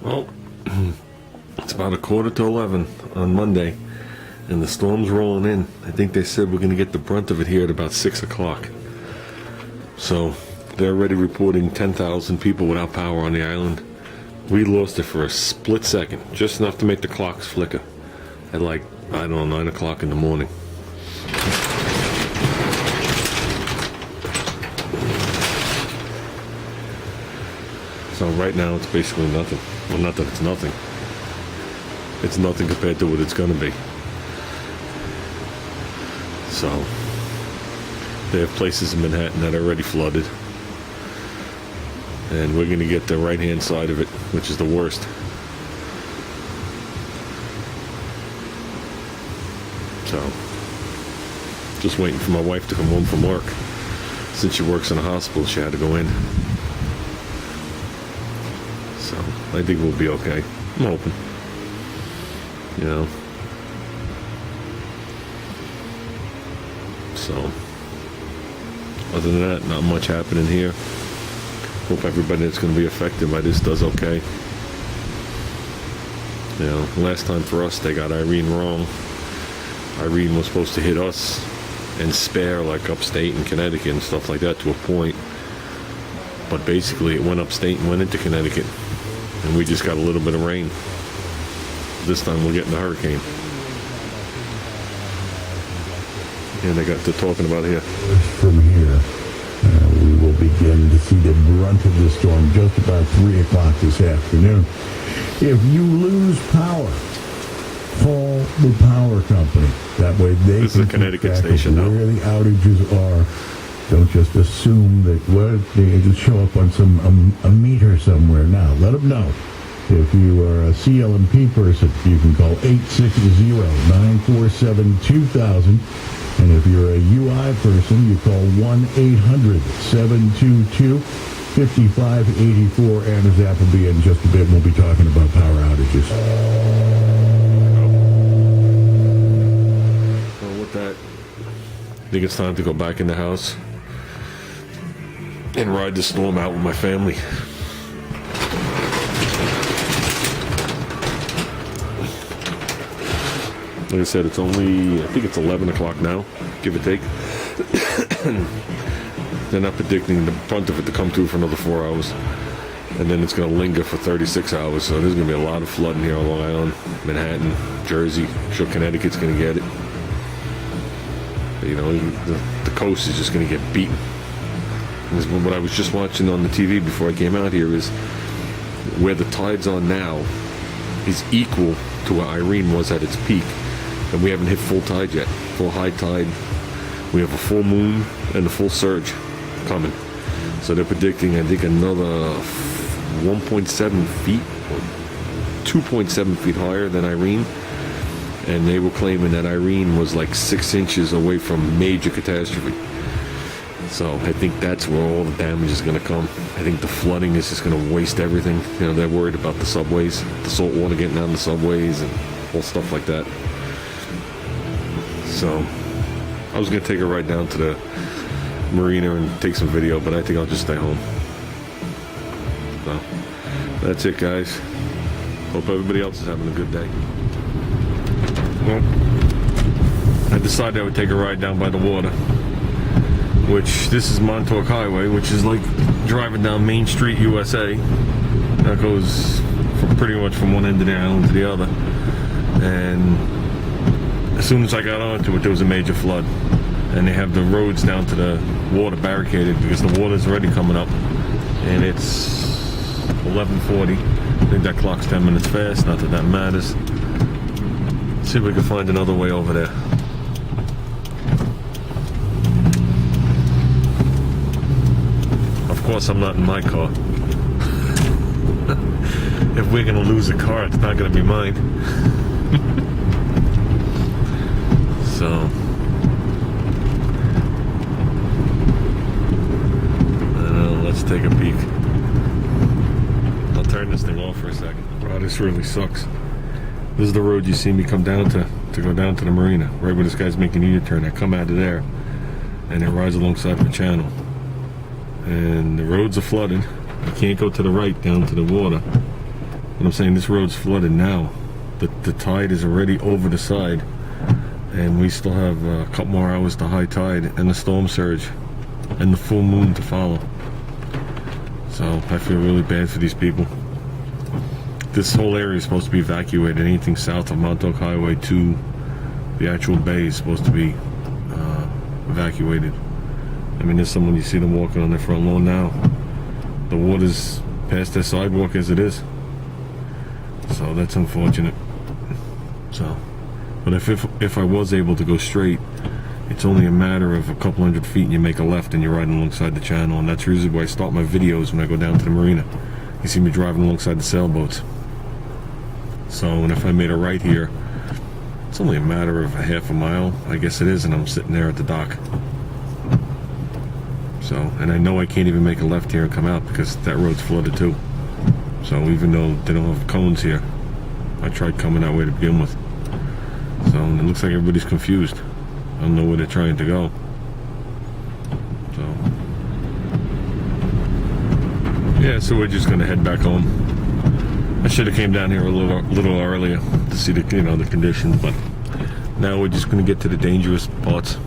Well, it's about 11:15 on Monday, and the storm's rolling in. I think they said we're going to get the brunt of it here at about 6 o'clock. So they're already reporting 10,000 people without power on the island. We lost it for a split second, just enough to make the clocks flicker at like, I don't know, 9 o'clock in the morning. So right now it's basically nothing. Well, not that it's nothing. It's nothing compared to what it's going to be. So they have places in Manhattan that are already flooded. And we're going to get the right-hand side of it, which is the worst. So, just waiting for my wife to come home from work. Since she works in a hospital, she had to go in. So, I think we'll be okay. I'm hoping. You know. So, other than that, not much happening here. Hope everybody that's going to be affected by this does okay. You know, last time for us, they got Irene wrong. Irene was supposed to hit us and spare like upstate and Connecticut and stuff like that to a point. But basically, it went upstate and went into Connecticut. And we just got a little bit of rain. This time we're getting the hurricane. And they got to talking about here. From here, we will begin to see the brunt of the storm just about 3 o'clock this afternoon. If you lose power, call the power company. That way they this can is a Connecticut keep track station of now. where the outages are. Don't just assume that they just show up on a meter somewhere. Now, let them know. If you are a CLMP person, you can call 860-947-2000. And if you're a UI person, you call 1-800-722-5584. Anders Appleby, in just a bit, we'll be talking about power outages. Well, with that, I think it's time to go back in the house and ride the storm out with my family. Like I said, it's only, I think it's 11 o'clock now, give or take. They're not predicting the brunt of it to come through for another 4 hours. And then it's going to linger for 36 hours. So there's going to be a lot of flooding here on Long Island, Manhattan, Jersey. I'm sure Connecticut's going to get it. But, you know, the coast is just going to get beaten. And what I was just watching on the TV before I came out here is where the tides are now is equal to where Irene was at its peak. And we haven't hit full tide yet, full high tide. We have a full moon and a full surge coming. So they're predicting, I think, another 1.7 feet or 2.7 feet higher than Irene. And they were claiming that Irene was like 6 inches away from major catastrophe. So I think that's where all the damage is going to come. I think the flooding is just going to waste everything. You know, they're worried about the subways, the salt water getting down the subways and all stuff like that. So I was going to take her right down to the marina and take some video, but I think I'll just stay home. So that's it, guys. Hope everybody else is having a good day. Well, I decided I would take a ride down by the water, which this is Montauk Highway, which is like driving down Main Street, USA. That goes pretty much from one end of the island to the other. And as soon as I got onto it, there was a major flood. And they have the roads down to the water barricaded because the water's already coming up. And it's 11:40. I think that clock's 10 minutes fast, not that that matters. Let's see if we can find another way over there. Of course, I'm not in my car. If we're gonna lose a car, it's not gonna be mine. So, let's take a peek. I'll turn this thing off for a second. Wow, this really sucks. This is the road you see me come down to go down to the marina, right where this guy's making a U-turn. I come out of there, and it rides alongside the channel. And the roads are flooded. You can't go to the right down to the water. But I'm saying this road's flooded now. The tide is already over the side, and we still have a couple more hours to high tide and the storm surge and the full moon to follow. So I feel really bad for these people. This whole area is supposed to be evacuated. Anything south of Montauk Highway to the actual bay is supposed to be evacuated. I mean, there's someone, you see them walking on their front lawn now. The water's past their sidewalk as it is. So that's unfortunate. So, but if I was able to go straight, it's only a matter of a couple hundred feet and you make a left and you're riding alongside the channel. And that's usually where I start my videos when I go down to the marina. You see me driving alongside the sailboats. So, and if I made a right here, it's only a matter of a half a mile, I guess it is, and I'm sitting there at the dock. So, and I know I can't even make a left here and come out because that road's flooded too. So even though they don't have cones here, I tried coming that way to begin with. So, and it looks like everybody's confused. I don't know where they're trying to go. So, yeah, so we're just gonna head back home. I should have came down here a little earlier to see the, you know, the conditions, but now we're just gonna get to the dangerous parts.